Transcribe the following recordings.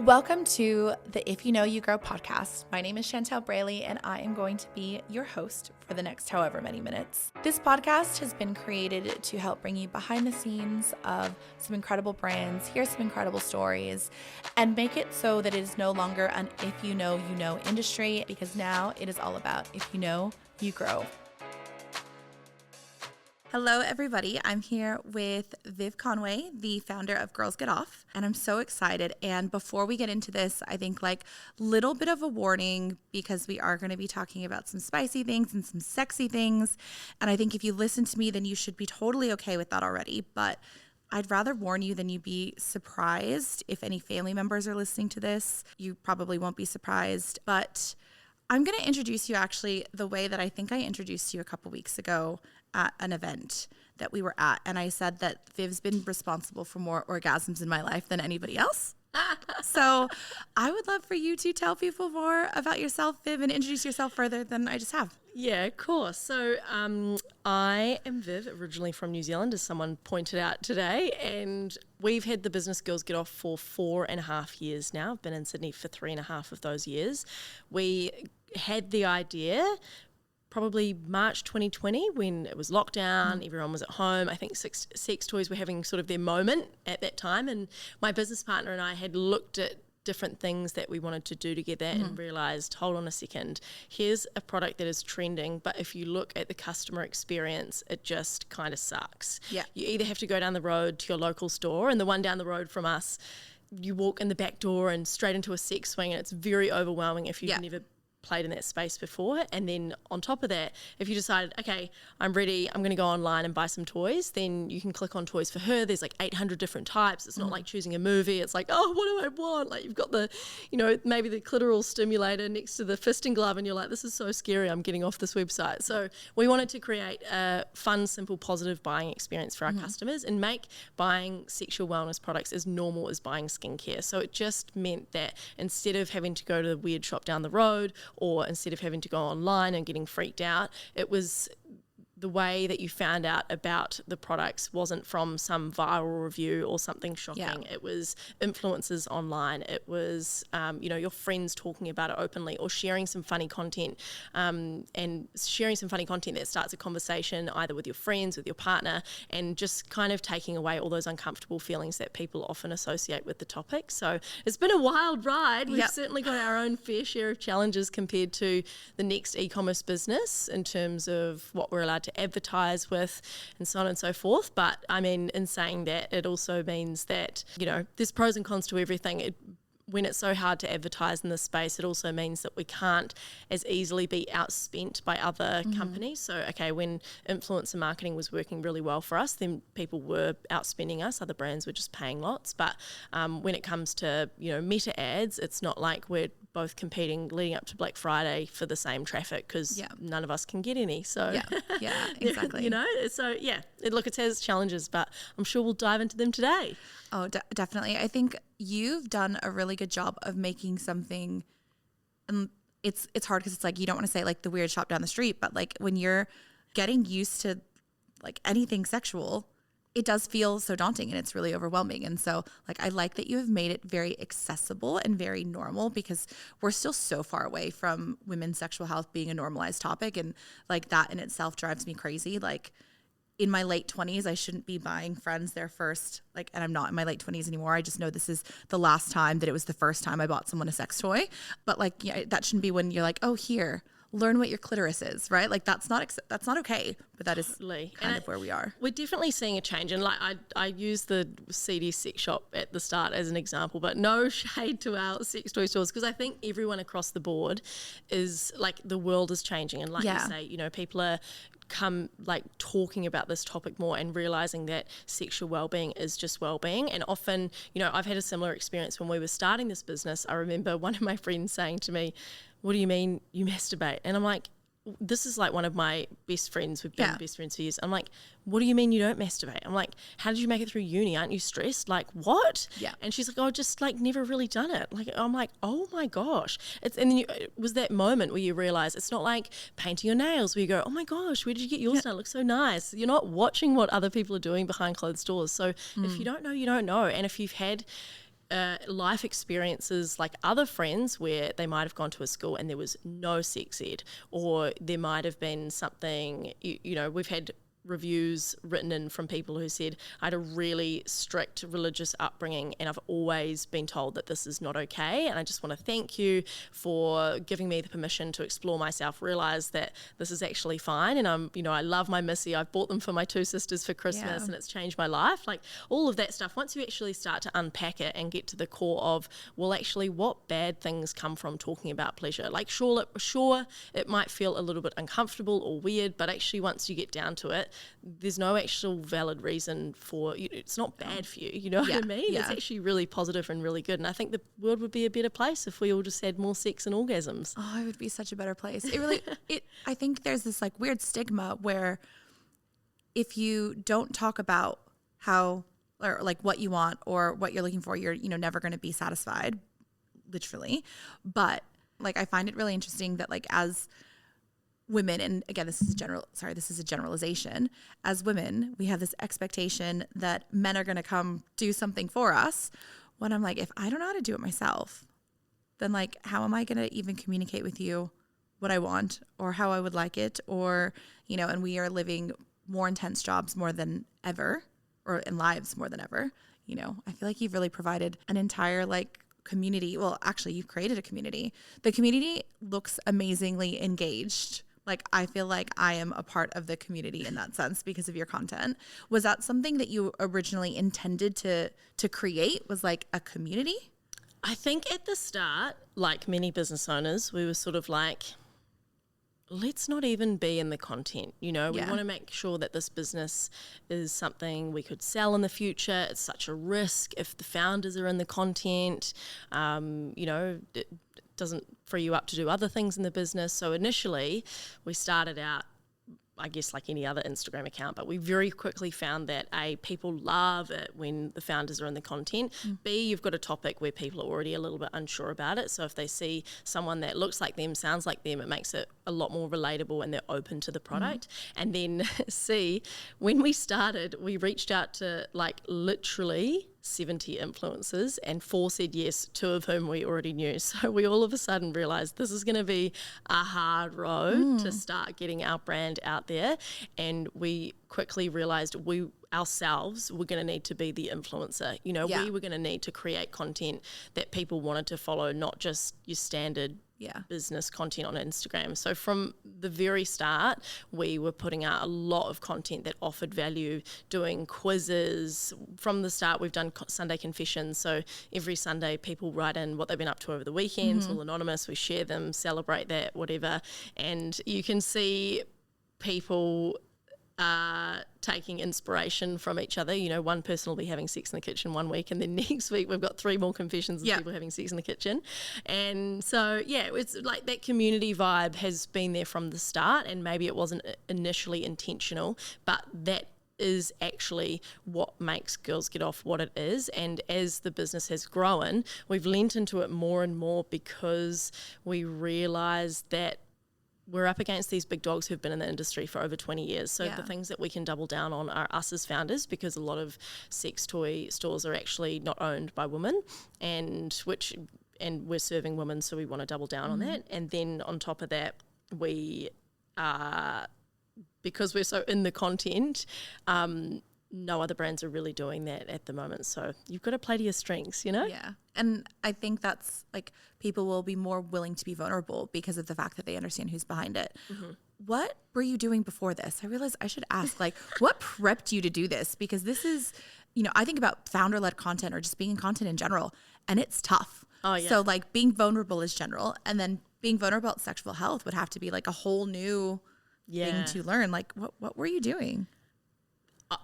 Welcome to the If You Know You Grow podcast. My name is Chantel Braley, and I am going to be your host for the next however many minutes. This podcast has been created to help bring you behind the scenes of some incredible brands, hear some incredible stories, and make it so that it is no longer an if you know industry, because now it is all about if you know, you grow. Hello, everybody. I'm here with Viv Conway, the founder of Girls Get Off, and I'm so excited. And before we get into this, I think little bit of a warning, because we are going to be talking about some spicy things and some sexy things. And I think if you listen to me, then you should be totally okay with that already. But I'd rather warn you than you be surprised. If any family members are listening to this, you probably won't be surprised. But I'm going to introduce you actually the way that I think I introduced you a couple weeks ago at an event that we were at. And I said that Viv's been responsible for more orgasms in my life than anybody else. So I would love for you to tell people more about yourself, Viv, and introduce yourself further than I just have. Yeah, of course. So I am Viv, originally from New Zealand, as someone pointed out today, and we've had the business Girls Get Off for 4.5 years now. I've been in Sydney for 3.5 of those years. We had the idea probably March 2020 when it was lockdown, everyone was at home. I think sex toys were having sort of their moment at that time, and my business partner and I had looked at different things that we wanted to do together and realised, hold on a second, here's a product that is trending, but if you look at the customer experience, it just kind of sucks. Yeah. You either have to go down the road to your local store, and the one down the road from us, you walk in the back door and straight into a sex swing, and it's very overwhelming if you've never played in that space before. And then on top of that, if you decided, okay, I'm ready, I'm going to go online and buy some toys, then you can click on toys for her. There's like 800 different types. It's not like choosing a movie. It's like, oh, what do I want? Like, you've got the, maybe the clitoral stimulator next to the fisting glove, and you're like, this is so scary, I'm getting off this website. So we wanted to create a fun, simple, positive buying experience for our customers and make buying sexual wellness products as normal as buying skincare. So it just meant that instead of having to go to the weird shop down the road, or instead of having to go online and getting freaked out, it was the way that you found out about the products wasn't from some viral review or something shocking. Yeah. It was influencers online. It was, your friends talking about it openly, or sharing some funny content, and sharing some funny content that starts a conversation either with your friends, with your partner, and just kind of taking away all those uncomfortable feelings that people often associate with the topic. So it's been a wild ride. We've certainly got our own fair share of challenges compared to the next e-commerce business in terms of what we're allowed to advertise with and so on and so forth. But I mean, in saying that, it also means that, there's pros and cons to everything. When it's so hard to advertise in this space, it also means that we can't as easily be outspent by other companies. So, okay, when influencer marketing was working really well for us, then people were outspending us. Other brands were just paying lots. But when it comes to, meta ads, it's not like we're both competing leading up to Black Friday for the same traffic, because none of us can get any. So yeah, exactly. It has challenges, but I'm sure we'll dive into them today. Oh, definitely. I think you've done a really good job of making something, it's hard because it's like, you don't want to say like the weird shop down the street, but like when you're getting used to like anything sexual, it does feel so daunting and it's really overwhelming. And so like, I like that you have made it very accessible and very normal, because we're still so far away from women's sexual health being a normalized topic. And like that in itself drives me crazy. Like, in my late 20s, I shouldn't be buying friends their first, and I'm not in my late 20s anymore. I just know this is the last time that it was the first time I bought someone a sex toy. But that shouldn't be when you're like, oh, here, learn what your clitoris is, right? Like that's not okay, but that is kind of where we are. We're definitely seeing a change. And I use the CD sex shop at the start as an example, but no shade to our sex toy stores, because I think everyone across the board is like, the world is changing. And like you say, people are talking about this topic more and realizing that sexual well-being is just well-being. And often, I've had a similar experience when we were starting this business. I remember one of my friends saying to me, what do you mean you masturbate? And I'm like, this is like one of my best friends. We've been best friends for years. I'm like, what do you mean you don't masturbate? I'm like, how did you make it through uni? Aren't you stressed? Like, what? Yeah. And she's like, oh, just like never really done it. Like, I'm like, oh my gosh. And then it was that moment where you realize it's not like painting your nails where you go, oh my gosh, where did you get yours done? It looks so nice. You're not watching what other people are doing behind closed doors. So if you don't know, you don't know. And if you've had life experiences like other friends where they might have gone to a school and there was no sex ed, or there might have been something, you know, we've had reviews written in from people who said, I had a really strict religious upbringing and I've always been told that this is not okay, and I just want to thank you for giving me the permission to explore myself, realize that this is actually fine, and I love my Missy, I've bought them for my two sisters for Christmas and it's changed my life. Like all of that stuff, once you actually start to unpack it and get to the core of, well, actually what bad things come from talking about pleasure. Like sure it might feel a little bit uncomfortable or weird, but actually once you get down to it, there's no actual valid reason for it's not bad for you, you know what I mean? It's actually really positive and really good, and I think the world would be a better place if we all just had more sex and orgasms. Oh, it would be such a better place. It really I think there's this like weird stigma where if you don't talk about how or like what you want or what you're looking for, you're never going to be satisfied, literally. But like I find it really interesting that like as women, and again, this is a generalization. As women, we have this expectation that men are going to come do something for us. When I'm like, if I don't know how to do it myself, then like, how am I going to even communicate with you what I want or how I would like it? Or, and we are living more intense jobs more than ever, or in lives more than ever. I feel like you've really provided an entire like community. Well, actually, you've created a community. The community looks amazingly engaged. Like, I feel like I am a part of the community in that sense because of your content. Was that something that you originally intended to create, was like a community? I think at the start, like many business owners, we were sort of like, let's not even be in the content. We want to make sure that this business is something we could sell in the future. It's such a risk if the founders are in the content. It doesn't free you up to do other things in the business. So initially we started out, I guess like any other Instagram account, but we very quickly found that A, people love it when the founders are in the content. B, you've got a topic where people are already a little bit unsure about it. So if they see someone that looks like them, sounds like them, it makes it a lot more relatable and they're open to the product. And then C, when we started, we reached out to like literally 70 influencers and 4 said yes, 2 of whom we already knew. So we all of a sudden realized this is going to be a hard road to start getting our brand out there. And we quickly realized we ourselves were going to need to be the influencer. We were going to need to create content that people wanted to follow, not just your standard business content on Instagram. So from the very start, we were putting out a lot of content that offered value, doing quizzes. From the start, we've done Sunday confessions. So every Sunday, people write in what they've been up to over the weekend. It's all anonymous. We share them, celebrate that, whatever. And you can see people taking inspiration from each other. One person will be having sex in the kitchen one week, and then next week we've got 3 more confessions of people having sex in the kitchen. And so, it's like that community vibe has been there from the start, and maybe it wasn't initially intentional, but that is actually what makes Girls Get Off what it is. And as the business has grown, we've lent into it more and more because we realised that we're up against these big dogs who've been in the industry for over 20 years. So the things that we can double down on are us as founders, because a lot of sex toy stores are actually not owned by women, and we're serving women, so we want to double down on that. And then on top of that, we because we're so in the content, no other brands are really doing that at the moment. So you've got to play to your strengths, Yeah. And I think that's like people will be more willing to be vulnerable because of the fact that they understand who's behind it. What were you doing before this? I realized I should ask, like, what prepped you to do this? Because this is, I think about founder-led content or just being in content in general, and it's tough. Oh, yeah. So like being vulnerable is general, and then being vulnerable about sexual health would have to be like a whole new thing to learn. Like what were you doing?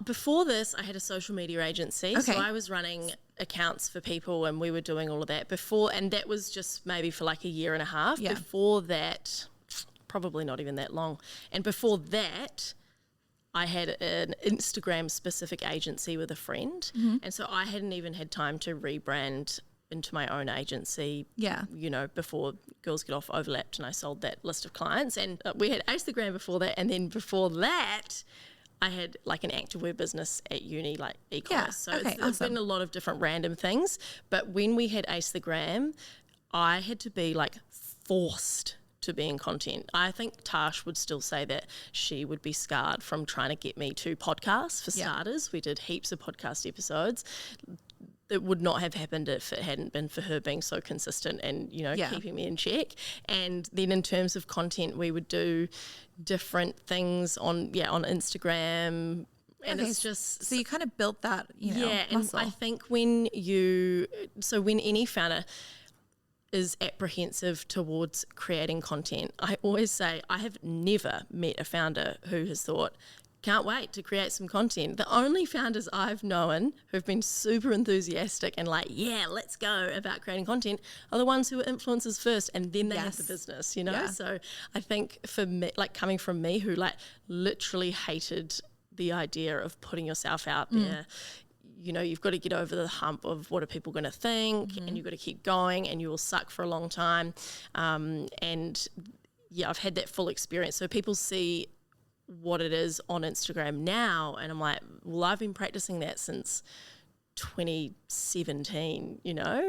Before this, I had a social media agency. Okay. So I was running accounts for people and we were doing all of that before. And that was just maybe for like a year and a half. Yeah. Before that, probably not even that long. And before that, I had an Instagram specific agency with a friend. And so I hadn't even had time to rebrand into my own agency, before Girls Get Off overlapped and I sold that list of clients. And we had Instagram before that. And then before that, I had like an activewear business at uni, like e-commerce. So okay, it's been a lot of different random things. But when we had Ace the Gram, I had to be like forced to be in content. I think Tash would still say that she would be scarred from trying to get me to podcasts for starters. We did heaps of podcast episodes. It would not have happened if it hadn't been for her being so consistent and, keeping me in check. And then in terms of content, we would do different things on Instagram. And it's just... So you kind of built that, muscle. And I think when any founder is apprehensive towards creating content, I always say I have never met a founder who has thought, can't wait to create some content. The only founders I've known who've been super enthusiastic and like, yeah, let's go about creating content are the ones who are influencers first and then they have the business, Yeah. So I think for me, like coming from me who like literally hated the idea of putting yourself out there, you've got to get over the hump of what are people going to think and you've got to keep going and you will suck for a long time. And I've had that full experience. So people see what it is on Instagram now and I'm like, well, I've been practicing that since 2017,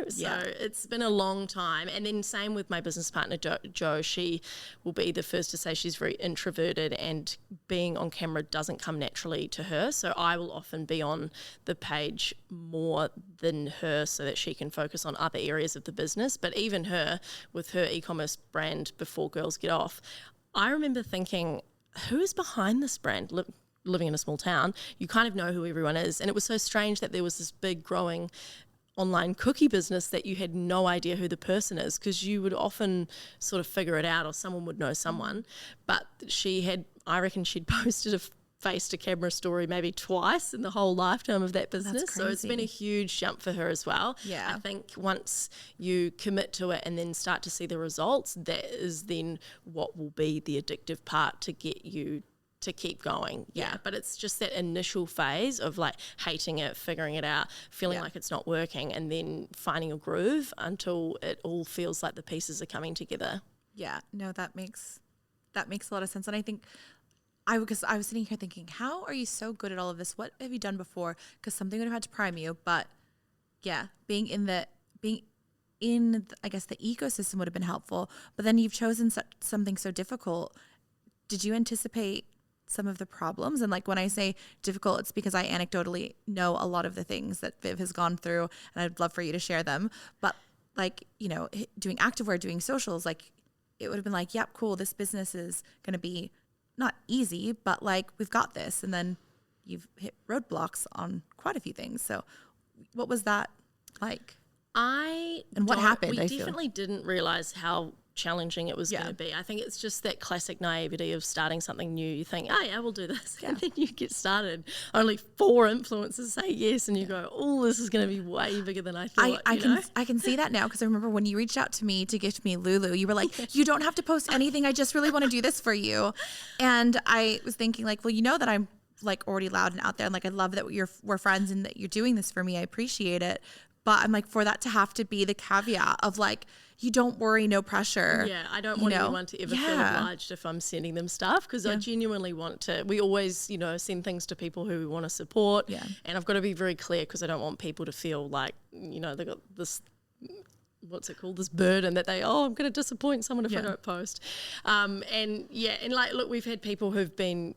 so it's been a long time. And then same with my business partner Jo. She will be the first to say she's very introverted and being on camera doesn't come naturally to her, so I will often be on the page more than her so that she can focus on other areas of the business. But even her with her e-commerce brand before Girls Get Off, I remember thinking, who is behind this brand? Living in a small town, you kind of know who everyone is. And it was so strange that there was this big growing online cookie business that you had no idea who the person is, because you would often sort of figure it out or someone would know someone. But I reckon she'd posted a face to camera story maybe twice in the whole lifetime of that business. So it's been a huge jump for her as well. Yeah. I think once you commit to it and then start to see the results, that is then what will be the addictive part to get you to keep going. But it's just that initial phase of like hating it, figuring it out, feeling like it's not working, and then finding a groove until it all feels like the pieces are coming together. That makes a lot of sense. And I think I was sitting here thinking, how are you so good at all of this? What have you done before? Because something would have had to prime you. But being in I guess the ecosystem would have been helpful. But then you've chosen something so difficult. Did you anticipate some of the problems? And like when I say difficult, it's because I anecdotally know a lot of the things that Viv has gone through, and I'd love for you to share them. But like, doing activewear, doing socials, like it would have been like, yep, cool, this business is going to be not easy, but like we've got this. And then you've hit roadblocks on quite a few things. So what was that like? What happened? We definitely didn't realize how challenging it was going to be. I think it's just that classic naivety of starting something new. You think, oh yeah, we'll do this. And then you get started. Only 4 influencers say yes, and you go, oh, this is going to be way bigger than I thought. I can see that now, because I remember when you reached out to me to gift me Lulu, you were like, you don't have to post anything. I just really want to do this for you. And I was thinking like, well, that I'm like already loud and out there. And like, I love that we're friends and that you're doing this for me. I appreciate it. But I'm like, for that to have to be the caveat of like, you don't worry, no pressure. Yeah, I don't want anyone to ever feel obliged if I'm sending them stuff, because I genuinely want to. We always, send things to people who we want to support. Yeah. And I've got to be very clear, because I don't want people to feel like, they've got this, what's it called, this burden that I'm going to disappoint someone if I don't post. And like, look, we've had people who've been,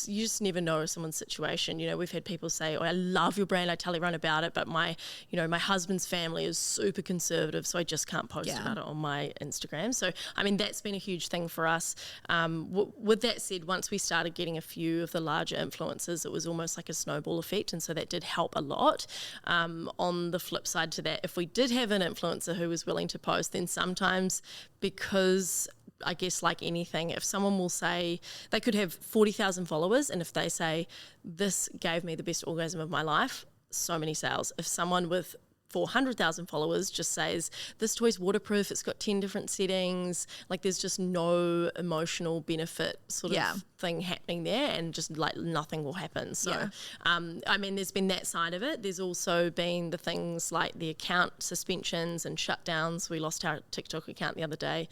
you just never know someone's situation. We've had people say, oh, I love your brand, I tell everyone about it, but my husband's family is super conservative, so I just can't post about it on my Instagram. So, I mean, that's been a huge thing for us. With that said, once we started getting a few of the larger influencers, it was almost like a snowball effect, and so that did help a lot. On the flip side to that, if we did have an influencer who was willing to post, then sometimes, because I guess like anything, if someone will say, they could have 40,000 followers, and if they say, this gave me the best orgasm of my life, so many sales. If someone with 400,000 followers just says, this toy's waterproof, it's got 10 different settings, like there's just no emotional benefit sort of something happening there, and just like nothing will happen. So, I mean, there's been that side of it. There's also been the things like the account suspensions and shutdowns. We lost our TikTok account the other day.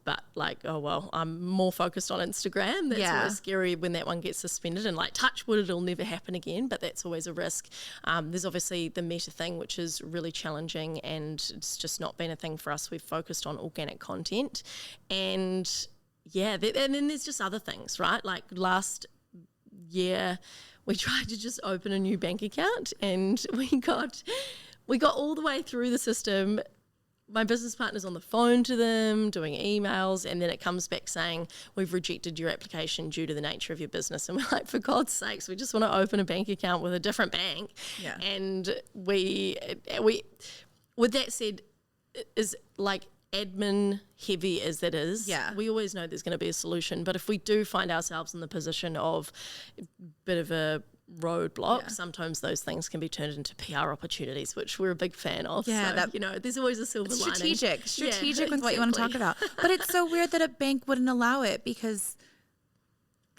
But like, oh well, I'm more focused on Instagram. That's always scary when that one gets suspended, and like touch wood, it'll never happen again, but that's always a risk. There's obviously the Meta thing, which is really challenging, and it's just not been a thing for us. We've focused on organic content, and and then there's just other things, right? Like last year, we tried to just open a new bank account, and we got all the way through the system. My business partner's on the phone to them, doing emails, and then it comes back saying, we've rejected your application due to the nature of your business. And we're like, for God's sakes, we just want to open a bank account with a different bank. Yeah. And we with that said, is like admin heavy as that is, we always know there's going to be a solution. But if we do find ourselves in the position of a bit of a roadblock, sometimes those things can be turned into PR opportunities, which we're a big fan of. So, there's always a silver lining. Strategic with what you want to talk about. But it's so weird that a bank wouldn't allow it because,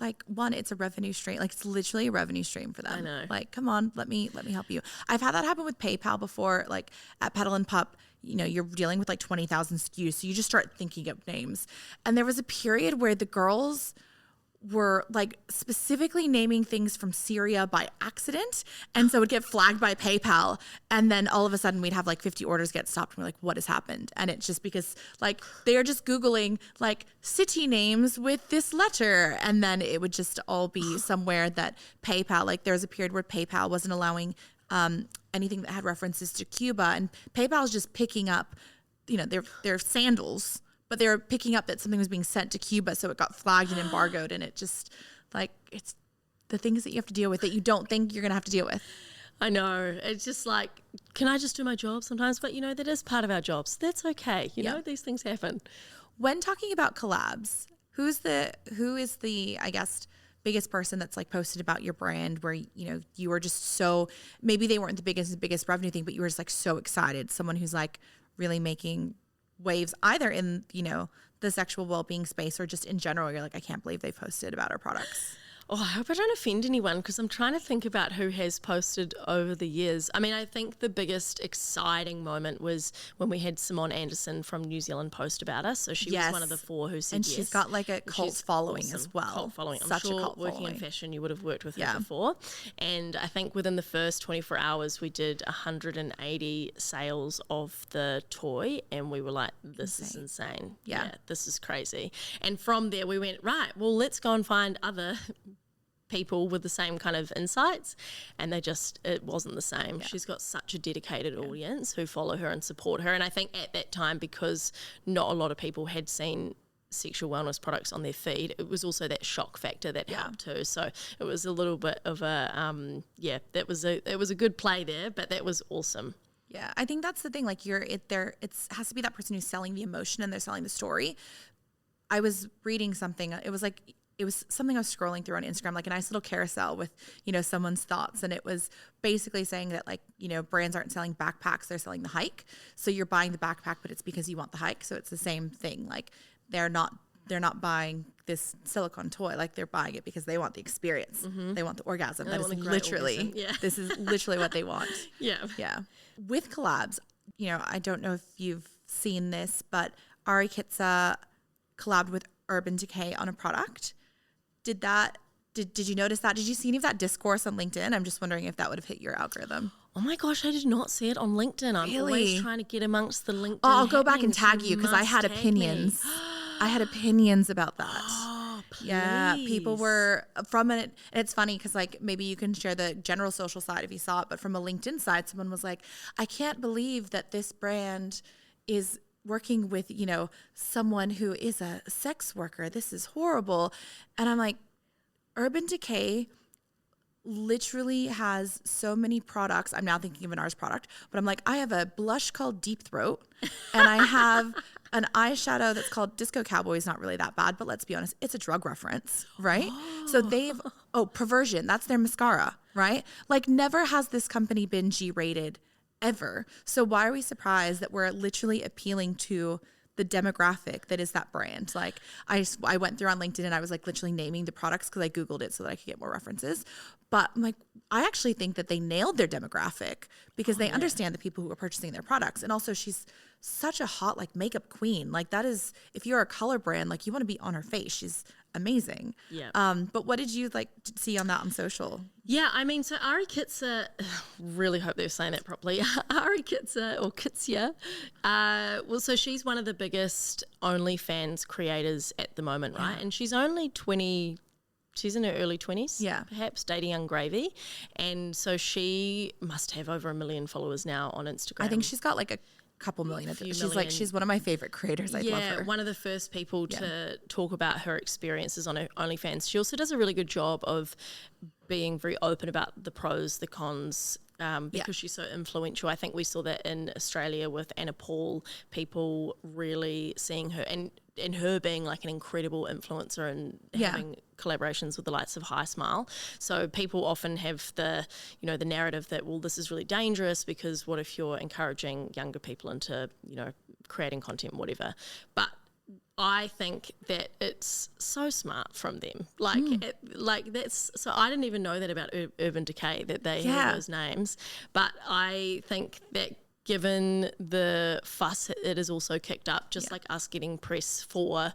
like, one, it's a revenue stream. Like, it's literally a revenue stream for them. I know. Like, come on, let me help you. I've had that happen with PayPal before. Like at Petal and Pup, you're dealing with like 20,000 SKUs, so you just start thinking of names. And there was a period where the girls were like specifically naming things from Syria by accident, and so it would get flagged by PayPal, and then all of a sudden we'd have like 50 orders get stopped, and we're like, what has happened? And it's just because like they are just Googling like city names with this letter, and then it would just all be somewhere that PayPal, like there was a period where PayPal wasn't allowing anything that had references to Cuba, and PayPal's just picking up their sandals, but they were picking up that something was being sent to Cuba, so it got flagged and embargoed, and it just, like, it's the things that you have to deal with that you don't think you're going to have to deal with. I know. It's just like, can I just do my job sometimes? But, that is part of our jobs. That's okay. You know, these things happen. When talking about collabs, who is the, I guess, biggest person that's like posted about your brand where, you were just so, maybe they weren't the biggest revenue thing, but you were just like so excited. Someone who's like really making waves either in the sexual well-being space or just in general. You're like, I can't believe they posted about our products. Oh, I hope I don't offend anyone, because I'm trying to think about who has posted over the years. I mean, I think the biggest exciting moment was when we had Simone Anderson from New Zealand post about us. So she was one of the 4 who said and yes. she's got like a cult following awesome. as well. Cult following. Such I'm sure a cult working following. In fashion, you would have worked with her before. And I think within the first 24 hours, we did 180 sales of the toy, and we were like, this is insane. Yeah, this is crazy. And from there, we went, right, well, let's go and find other people with the same kind of insights, and it wasn't the same. She's got such a dedicated audience who follow her and support her, and I think at that time, because not a lot of people had seen sexual wellness products on their feed, it was also that shock factor that helped too. So it was a little bit of a it was a good play there, but that was awesome. Yeah, I think that's the thing. Like it has to be that person who's selling the emotion and they're selling the story. I was reading something. It was something I was scrolling through on Instagram, like a nice little carousel with, someone's thoughts. And it was basically saying that like, brands aren't selling backpacks, they're selling the hike. So you're buying the backpack, but it's because you want the hike. So it's the same thing. Like they're not buying this silicone toy. Like they're buying it because they want the experience. Mm-hmm. They want the orgasm. That is literally, this is literally what they want. Yeah. With collabs, I don't know if you've seen this, but Ari Kitsa collabed with Urban Decay on a product. Did you notice that? Did you see any of that discourse on LinkedIn? I'm just wondering if that would have hit your algorithm. Oh my gosh, I did not see it on LinkedIn. I'm always trying to get amongst the LinkedIn. I'll go back and tag you because I had opinions. I had opinions about that. Oh, please. Yeah, people were from it. And it's funny because like maybe you can share the general social side if you saw it, but from a LinkedIn side, someone was like, I can't believe that this brand is working with, someone who is a sex worker. This is horrible. And I'm like, Urban Decay literally has so many products. I'm now thinking of an ours product, but I'm like, I have a blush called Deep Throat, and I have an eyeshadow that's called Disco Cowboy. Is not really that bad, but let's be honest, it's a drug reference, right? So Perversion, that's their mascara, right? Like never has this company been G-rated ever. So why are we surprised that we're literally appealing to the demographic that is that brand. Like I went through on LinkedIn and I was like literally naming the products because I Googled it so that I could get more references. But I'm like, I actually think that they nailed their demographic because they understand the people who are purchasing their products. And also she's such a hot like makeup queen. Like that is, if you're a color brand, like you want to be on her face. She's amazing. Yeah. But what did you like see on that on social? Yeah, I mean, so Ari Kitsa, really hope they're saying that properly. Ari Kitsa, or Kitsia, well, so she's one of the biggest OnlyFans creators at the moment, right? And she's only 20, she's in her early 20s, perhaps, dating young gravy. And so she must have over 1 million followers now on Instagram. I think she's got like a couple million. She's one of my favorite creators. I love her. One of the first people to talk about her experiences on her OnlyFans. She also does a really good job of being very open about the pros, the cons, because she's so influential. I think we saw that in Australia with Anna Paul, people really seeing her and her being like an incredible influencer and having collaborations with the likes of High Smile. So people often have the narrative that, well, this is really dangerous because what if you're encouraging younger people into, creating content, whatever. But I think that it's so smart from them. That's so I didn't even know that about Urban Decay, that they have those names. But I think that given the fuss it is also kicked up, just like us getting press for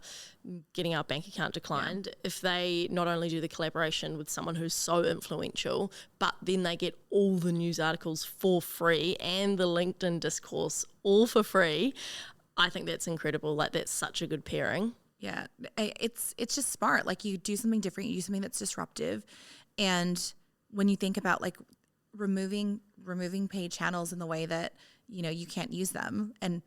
getting our bank account declined, if they not only do the collaboration with someone who's so influential, but then they get all the news articles for free and the LinkedIn discourse all for free, I think that's incredible. Like, that's such a good pairing. Yeah, it's just smart. Like, you do something different, you do something that's disruptive. And when you think about like removing paid channels in the way that, you can't use them, and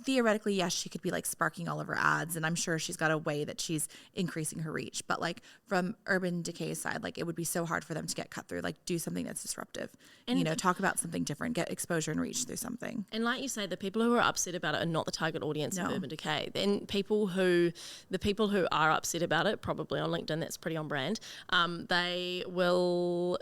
theoretically, yes, she could be like sparking all of her ads, and I'm sure she's got a way that she's increasing her reach. But like from Urban Decay's side, like it would be so hard for them to get cut through. Like, do something that's disruptive, and talk about something different, get exposure and reach through something. And like you say, the people who are upset about it are not the target audience of Urban Decay. Then the people who are upset about it, probably on LinkedIn, that's pretty on brand. They will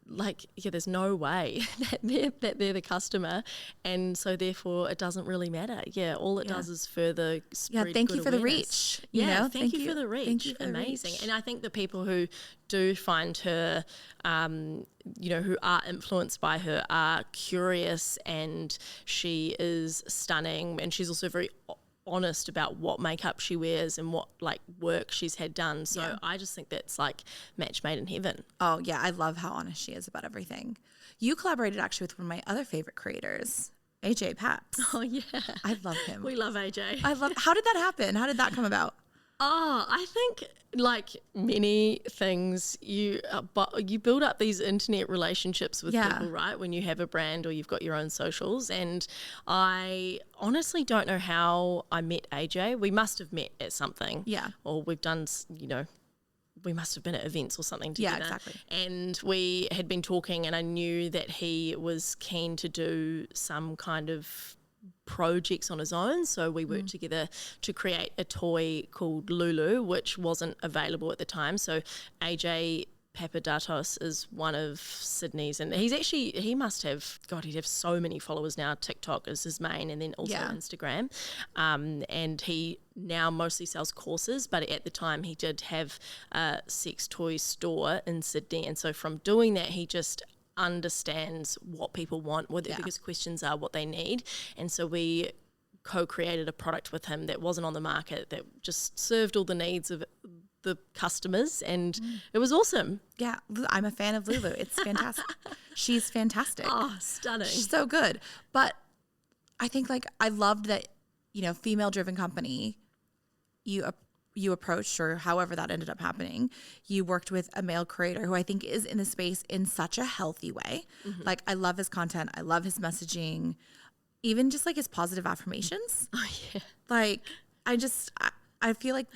there's no way that they're the customer, and so therefore it doesn't really matter. All it does is further spread thank good you for awareness. the reach. Thank you for the reach. Thank you for amazing. The reach. And I think the people who do find her, who are influenced by her, are curious, and she is stunning, and she's also very honest about what makeup she wears and what work she's had done. So I just think that's like match made in heaven. Oh yeah, I love how honest she is about everything. You collaborated actually with one of my other favorite creators, AJ Paps. Oh yeah, I love him. We love AJ. How did that happen? How did that come about? Oh, I think like many things, you build up these internet relationships with people, right? When you have a brand or you've got your own socials. And I honestly don't know how I met AJ. We must have met at something. Yeah. Or we've done, we must have been at events or something together. Yeah, exactly. And we had been talking, and I knew that he was keen to do some kind of projects on his own, so we worked together to create a toy called Lulu, which wasn't available at the time. So AJ Papadatos is one of Sydney's, and he must have, he'd have so many followers now. TikTok is his main, and then also Instagram, and he now mostly sells courses, but at the time he did have a sex toy store in Sydney, and so from doing that he just understands what people want, what their biggest questions are, what they need. And so we co-created a product with him that wasn't on the market, that just served all the needs of the customers, and it was awesome. Yeah, I'm a fan of Lulu. It's fantastic. She's fantastic. Oh, stunning. She's so good. But I think I loved that, female-driven company, you approached, or however that ended up happening, you worked with a male creator who I think is in the space in such a healthy way. Like, I love his content. I love his messaging, even just his positive affirmations. Oh, yeah. I feel like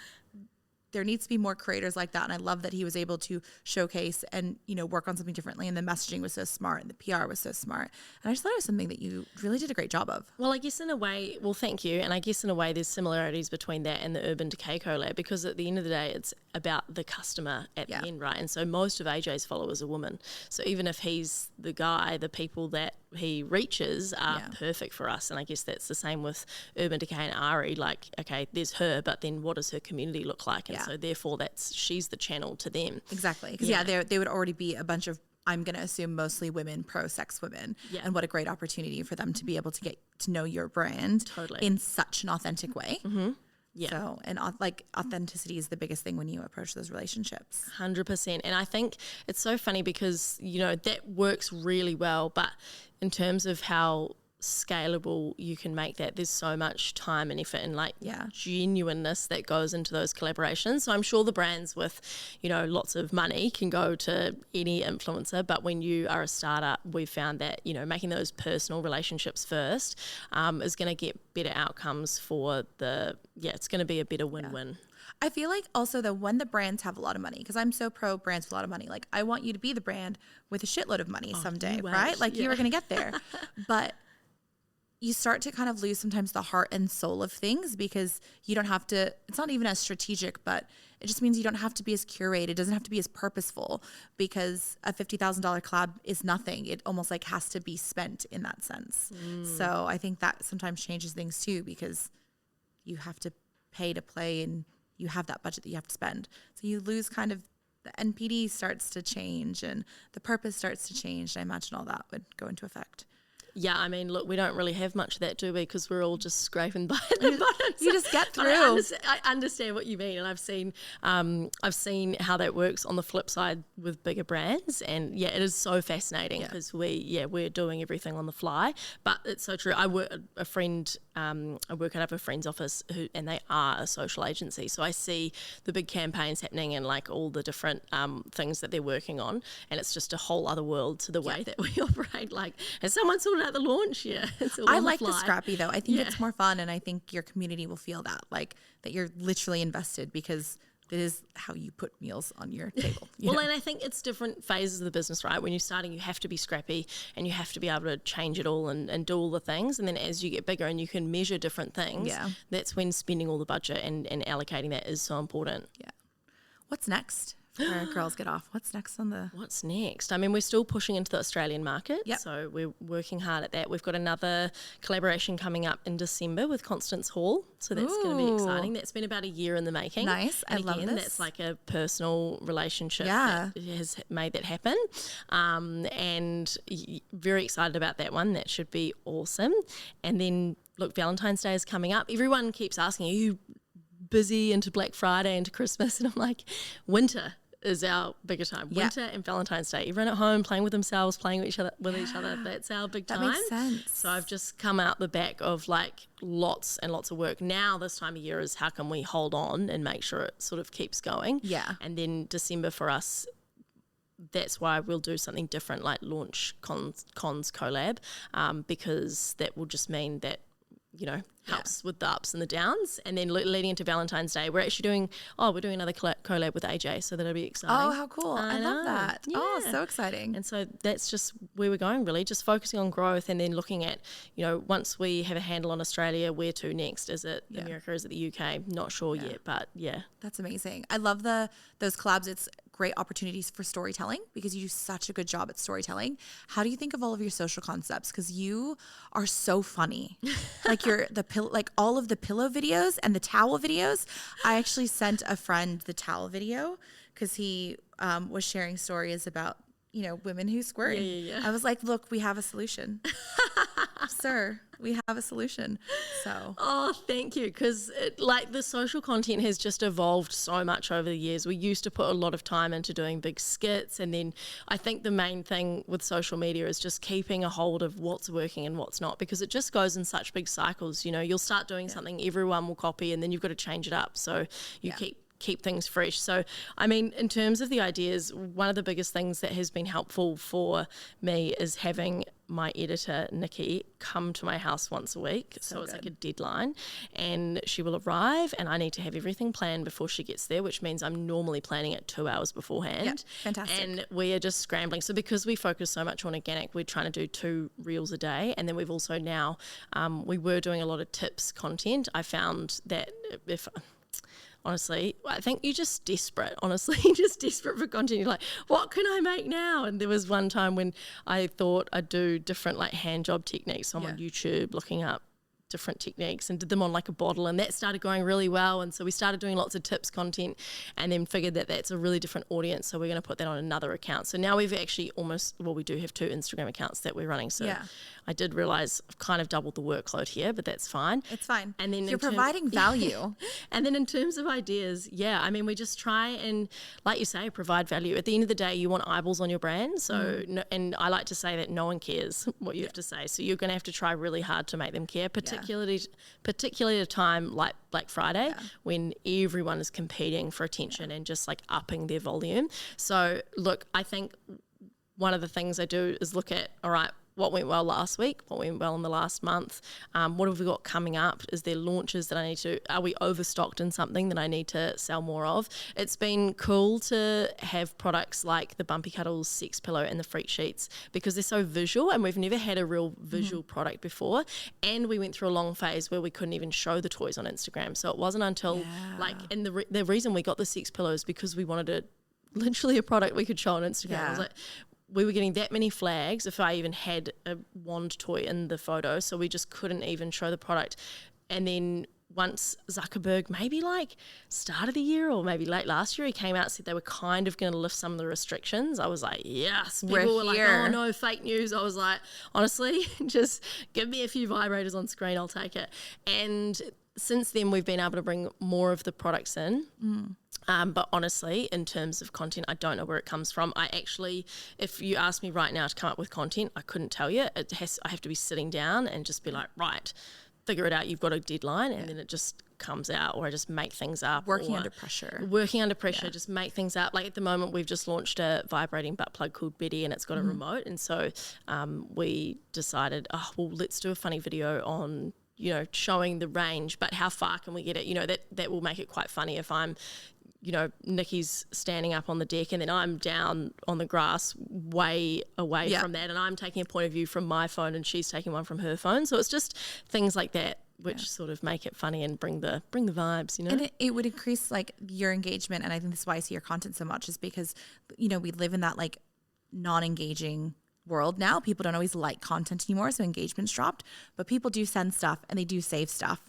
there needs to be more creators like that. And I love that he was able to showcase and, work on something differently. And the messaging was so smart and the PR was so smart. And I just thought it was something that you really did a great job of. Well, I guess in a way, thank you. And I guess in a way there's similarities between that and the Urban Decay collab, because at the end of the day, it's about the customer at the end, right? And so most of AJ's followers are women. So even if he's the guy, the people that he reaches are perfect for us. And I guess that's the same with Urban Decay and Ari. Like, okay, there's her, but then what does her community look like? And so therefore she's the channel to them. Exactly. Because they would already be a bunch of, I'm going to assume, mostly women, pro-sex women. Yeah. And what a great opportunity for them to be able to get to know your brand in such an authentic way. Mm-hmm. Yeah. So, and like authenticity is the biggest thing when you approach those relationships. 100%. And I think it's so funny because, you know, that works really well. But in terms of how scalable you can make that, there's so much time and effort and like genuineness that goes into those collaborations. So I'm sure the brands with, you know, lots of money can go to any influencer, but when you are a startup, we've found that, you know, making those personal relationships first is going to get better outcomes for it's going to be a better win-win. I feel like also though, when the brands have a lot of money, because I'm so pro brands with a lot of money, like I want you to be the brand with a shitload of money someday, right? Like you are going to get there. But you start to kind of lose sometimes the heart and soul of things because you don't have to, it's not even as strategic, but it just means you don't have to be as curated. It doesn't have to be as purposeful because a $50,000 collab is nothing. It almost like has to be spent in that sense. So I think that sometimes changes things too because you have to pay to play and you have that budget that you have to spend. So you lose kind of, the NPD starts to change and the purpose starts to change. I imagine all that would go into effect. Yeah, I mean, look, we don't really have much of that, do we? Because we're all just scraping by the bottom. You just get through. I understand what you mean, and I've seen how that works on the flip side with bigger brands, and yeah, it is so fascinating because we're doing everything on the fly. But it's so true. I work out of a friend's office and they are a social agency, so I see the big campaigns happening and like all the different things that they're working on, and it's just a whole other world to the way that we operate. Like, has someone sorted out the launch? I like the scrappy though. I think it's more fun, and I think your community will feel that, like that you're literally invested because it is how you put meals on your table. And I think it's different phases of the business, right? When you're starting, you have to be scrappy and you have to be able to change it all and do all the things. And then as you get bigger and you can measure different things, that's when spending all the budget and allocating that is so important. Yeah. What's next? For Girls Get Off. What's next on the... What's next? I mean, we're still pushing into the Australian market, so we're working hard at that. We've got another collaboration coming up in December with Constance Hall, so that's going to be exciting. That's been about a year in the making. Nice. And love this. That's like a personal relationship that has made that happen, and very excited about that one. That should be awesome. And then, look, Valentine's Day is coming up. Everyone keeps asking, are you busy into Black Friday, into Christmas? And I'm like, winter is our bigger time. Winter and Valentine's Day. Everyone at home playing with themselves, playing with each other. That's our big time. That makes sense. So I've just come out the back of like lots and lots of work. Now this time of year is how can we hold on and make sure it sort of keeps going. Yeah. And then December for us, that's why we'll do something different, like launch cons collab, because that will just mean that, you know, helps with the ups and the downs. And then leading into Valentine's Day, we're actually doing another collab with AJ, so that'll be exciting. Oh, how cool. I love that. Yeah. Oh, so exciting. And so that's just where we're going, really, just focusing on growth and then looking at, you know, once we have a handle on Australia, where to next? Is it America? Is it the UK? Not sure yet, but yeah. That's amazing. I love those collabs. It's great opportunities for storytelling because you do such a good job at storytelling. How do you think of all of your social concepts? Because you are so funny. Like like all of the pillow videos and the towel videos. I actually sent a friend the towel video because he was sharing stories about, you know, women who squirt. Yeah. I was like, look, we have a solution. Sir, we have a solution. So. Oh, thank you. Because like the social content has just evolved so much over the years. We used to put a lot of time into doing big skits. And then I think the main thing with social media is just keeping a hold of what's working and what's not, because it just goes in such big cycles. You know, you'll start doing something, everyone will copy, and then you've got to change it up. So you keep things fresh. So, I mean, in terms of the ideas, one of the biggest things that has been helpful for me is having my editor, Nikki, come to my house once a week. So it's like a deadline, and she will arrive and I need to have everything planned before she gets there, which means I'm normally planning it 2 hours beforehand. Yeah, fantastic. And we are just scrambling. So because we focus so much on organic, we're trying to do 2 reels a day. And then we've also now, we were doing a lot of tips content. I found that honestly, I think you're just desperate, honestly, just desperate for content. You're like, what can I make now? And there was one time when I thought I'd do different like hand job techniques. So I'm on YouTube looking up different techniques and did them on like a bottle, and that started going really well. And so we started doing lots of tips content, and then figured that that's a really different audience, so we're going to put that on another account. So now we've actually we do have 2 Instagram accounts that we're running. So I did realize I've kind of doubled the workload here, but that's fine. It's fine. And then you're providing value. And then in terms of ideas, I mean, we just try and, like you say, provide value. At the end of the day, you want eyeballs on your brand. So and I like to say that no one cares what you have to say, so you're going to have to try really hard to make them care, particularly at a time like Black Friday, when everyone is competing for attention and just like upping their volume. So look, I think one of the things I do is look at, all right, what went well last week, what went well in the last month, what have we got coming up? Is there launches that I need to, are we overstocked in something that I need to sell more of? It's been cool to have products like the Bumpy Cuddles Sex Pillow and the Freak Sheets, because they're so visual, and we've never had a real visual product before. And we went through a long phase where we couldn't even show the toys on Instagram. So it wasn't until and the reason we got the Sex Pillow is because we wanted literally a product we could show on Instagram. It was like, we were getting that many flags if I even had a wand toy in the photo, so we just couldn't even show the product. And then once Zuckerberg, maybe like start of the year or maybe late last year, he came out and said they were kind of going to lift some of the restrictions. I was like, yes. People were like, oh no, fake news. I was like, honestly, just give me a few vibrators on screen, I'll take it. And since then, we've been able to bring more of the products in. But honestly, in terms of content, I don't know where it comes from. I actually, if you ask me right now to come up with content, I couldn't tell you. I have to be sitting down and just be like, right, figure it out. You've got a deadline, and then it just comes out, or I just make things up. Working under pressure, just make things up. Like at the moment, we've just launched a vibrating butt plug called Betty, and it's got a remote. And so we decided, let's do a funny video on, showing the range, but how far can we get it? That will make it quite funny if I'm, Nikki's standing up on the deck and then I'm down on the grass way away from that, and I'm taking a point of view from my phone and she's taking one from her phone. So it's just things like that which sort of make it funny and bring the vibes, And it would increase like your engagement, and I think this is why I see your content so much, is because, we live in that like non-engaging world now. People don't always like content anymore, so engagement's dropped, but people do send stuff and they do save stuff.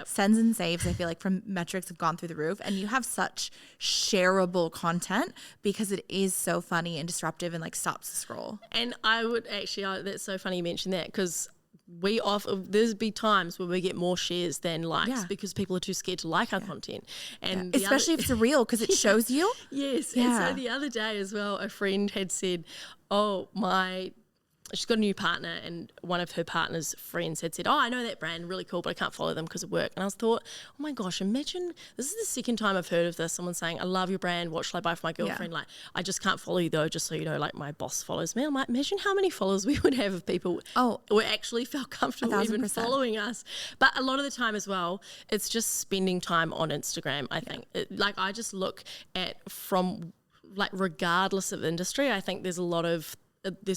Sends and saves, I feel like, from metrics have gone through the roof, and you have such shareable content because it is so funny and disruptive and like stops the scroll. And I would actually, that's so funny you mentioned that, because there's be times where we get more shares than likes because people are too scared to like our content, and especially if it's a reel, because it shows you. And so the other day as well, a friend had said, she's got a new partner, and one of her partner's friends had said, I know that brand, really cool, but I can't follow them because of work. And I thought, oh my gosh, imagine, this is the second time I've heard of this, someone saying, I love your brand, what should I buy for my girlfriend? Like, I just can't follow you though, just so you know, like my boss follows me. I'm like, imagine how many followers we would have if people who actually felt comfortable 1,000%. even following us. But a lot of the time as well, it's just spending time on Instagram, I think. I just look at from, like, regardless of industry, I think there's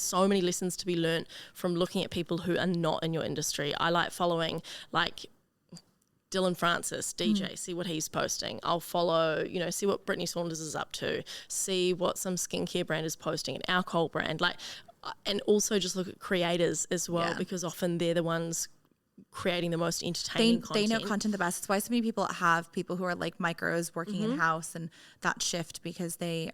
so many lessons to be learnt from looking at people who are not in your industry. I like following like Dylan Francis, DJ, see what he's posting. I'll follow, see what Brittany Saunders is up to, see what some skincare brand is posting, an alcohol brand, and also just look at creators as well, because often they're the ones creating the most entertaining content. They know content the best. That's why so many people have people who are like micros working in-house, and that shift, because they're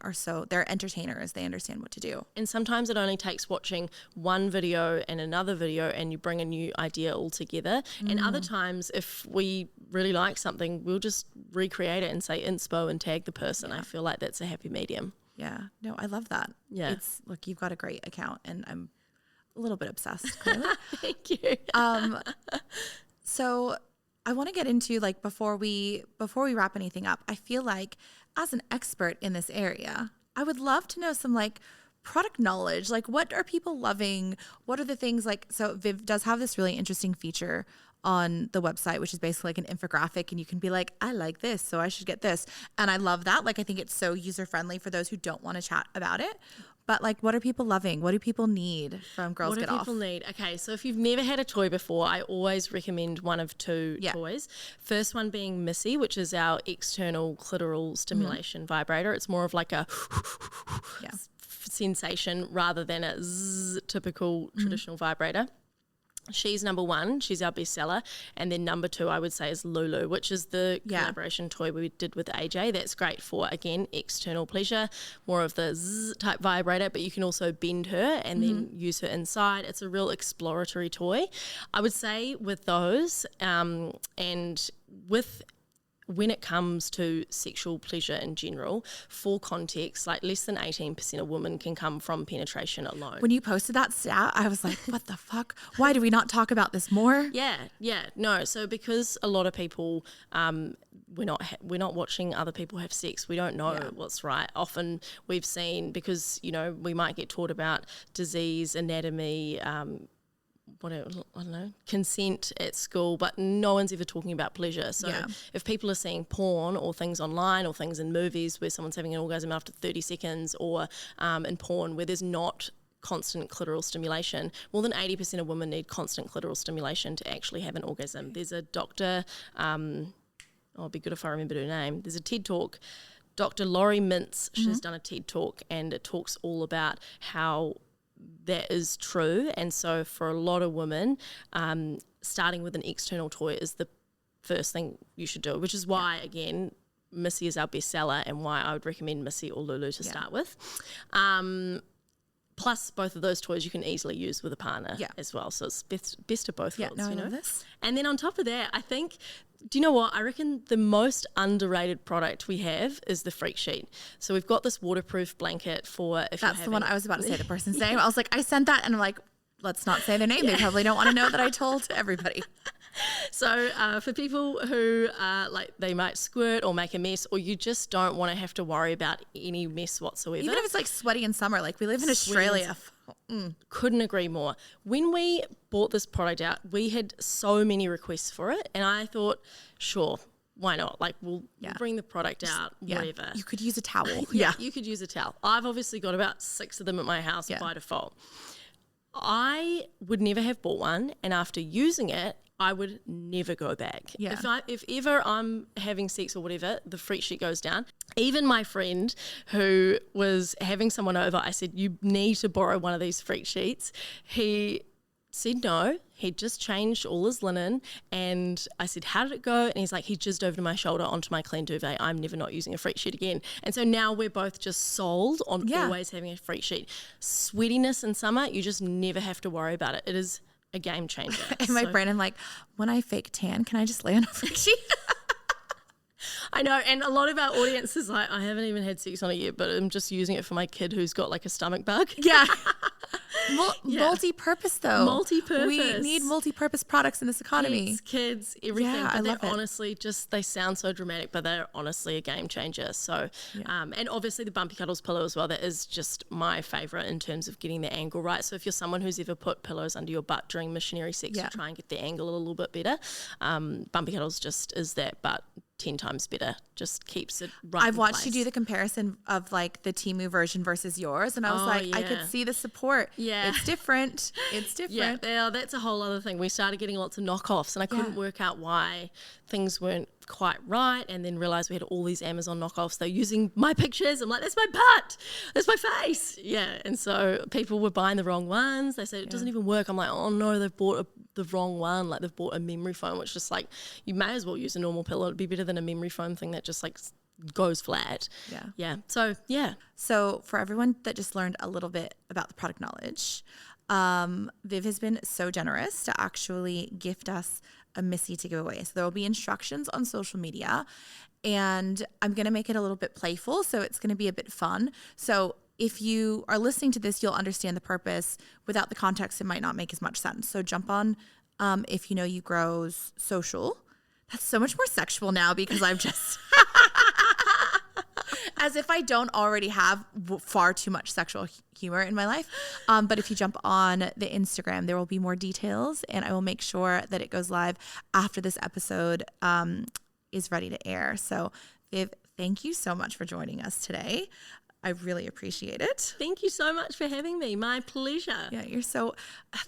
entertainers. They understand what to do. And sometimes it only takes watching one video and another video and you bring a new idea all together. And other times, if we really like something, we'll just recreate it and say inspo and tag the person. I feel like that's a happy medium. Yeah. No, I love that. Yeah. Look, you've got a great account, and I'm a little bit obsessed, clearly. Thank you. So I want to get into, like, before we wrap anything up, I feel like as an expert in this area, I would love to know some like product knowledge. Like, what are people loving? What are the things like, so Viv does have this really interesting feature on the website, which is basically like an infographic, and you can be like, I like this, so I should get this. And I love that. Like, I think it's so user friendly for those who don't want to chat about it. But like, what are people loving? What do people need from Girls Get Off? What do people need? Okay, so if you've never had a toy before, I always recommend one of two toys. First one being Missy, which is our external clitoral stimulation vibrator. It's more of like a sensation rather than a typical traditional vibrator. She's number one. She's our bestseller. And then number two, I would say, is Lulu, which is the collaboration toy we did with AJ. That's great for, again, external pleasure, more of the zzz type vibrator, but you can also bend her and then use her inside. It's a real exploratory toy. I would say with those and with when it comes to sexual pleasure in general, for context, like less than 18% of women can come from penetration alone. When you posted that stat, I was like, what the fuck? Why do we not talk about this more? No, so because a lot of people, we're not watching other people have sex. We don't know what's right. Often we've seen, because, you know, we might get taught about disease, anatomy, consent at school, but no one's ever talking about pleasure. So if people are seeing porn or things online or things in movies where someone's having an orgasm after 30 seconds or in porn where there's not constant clitoral stimulation, more than 80% of women need constant clitoral stimulation to actually have an orgasm. There's a doctor, it'd be good if I remembered her name. There's a TED Talk, Dr. Laurie Mintz, she's done a TED Talk, and it talks all about how that is true. And so for a lot of women, starting with an external toy is the first thing you should do, which is why, again, Missy is our bestseller and why I would recommend Missy or Lulu to start with. Plus, both of those toys you can easily use with a partner as well. So it's best of both worlds, I love this. And then on top of that, I think, do you know what? I reckon the most underrated product we have is the Freak Sheet. So we've got this waterproof blanket for if That's the one I was about to say, the person's name. I was like, I sent that and I'm like, let's not say their name. They probably don't want to know that I told everybody. So for people who like they might squirt or make a mess, or you just don't want to have to worry about any mess whatsoever. Even if it's like sweaty in summer, like we live in Australia. Couldn't agree more. When we bought this product out, we had so many requests for it, and I thought, sure, why not? Like we'll bring the product out, whatever. You could use a towel. You could use a towel. I've obviously got about 6 of them at my house by default. I would never have bought one, and after using it, I would never go back. If ever I'm having sex or whatever, the Freak Sheet goes down. Even my friend who was having someone over, I said, you need to borrow one of these Freak Sheets. He said no. He'd just changed all his linen, and I said, how did it go? And he's like, he jizzed over to my shoulder onto my clean duvet. I'm never not using a Freak Sheet again. And so now we're both just sold on always having a Freak Sheet. Sweatiness in summer, you just never have to worry about it. It is a game changer. In my brain, I'm like, when I fake tan, can I just lay on a Freak Sheet? I know, and a lot of our audience is like, I haven't even had sex on it yet, but I'm just using it for my kid who's got like a stomach bug. Multi-purpose though. Multi-purpose. We need multi-purpose products in this economy. Kids, everything. Yeah, but I love it. Honestly, just they sound so dramatic, but they're honestly a game changer. So, and obviously the Bumpy Cuddles pillow as well. That is just my favourite in terms of getting the angle right. So if you're someone who's ever put pillows under your butt during missionary sex to try and get the angle a little bit better, Bumpy Cuddles just is that, but 10 times better. Just keeps it right. I've watched you do the comparison of like the Temu version versus yours, and I was I could see the support. It's different. Yeah, that's a whole other thing. We started getting lots of knockoffs, and I couldn't work out why things weren't quite right, and then realized we had all these Amazon knockoffs. They're using my pictures. I'm like, that's my butt, that's my face. And so people were buying the wrong ones. They said it doesn't even work. I'm like, oh no, they've bought the wrong one. Like they've bought a memory foam, which just like, you may as well use a normal pillow. It'd be better than a memory foam thing that just like goes flat. So for everyone that just learned a little bit about the product knowledge, Viv has been so generous to actually gift us a Missy to give away. So there will be instructions on social media, and I'm going to make it a little bit playful, so it's going to be a bit fun. So if you are listening to this, you'll understand the purpose. Without the context, it might not make as much sense. So jump on If You Know You Grow's social. That's so much more sexual now because I've just... As if I don't already have far too much sexual humor in my life. But if you jump on the Instagram, there will be more details, and I will make sure that it goes live after this episode is ready to air. So Viv, thank you so much for joining us today. I really appreciate it. Thank you so much for having me. My pleasure. Yeah,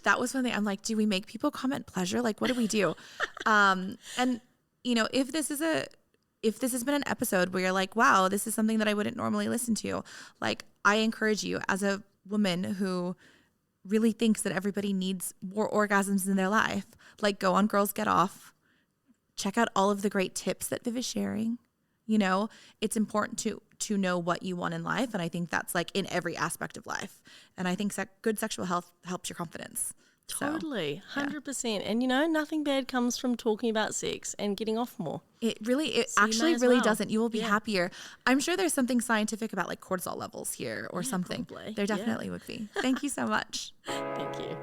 that was one thing. I'm like, do we make people comment pleasure? Like, what do we do? And if this has been an episode where you're like, wow, this is something that I wouldn't normally listen to, like, I encourage you as a woman who really thinks that everybody needs more orgasms in their life, like, go on Girls Get Off, check out all of the great tips that Viv is sharing. It's important to know what you want in life. And I think that's like in every aspect of life. And I think good sexual health helps your confidence. Totally, 100%. And nothing bad comes from talking about sex and getting off more. It actually really doesn't. You will be happier. I'm sure there's something scientific about like cortisol levels here or something. Probably. There definitely would be. Thank you so much. Thank you.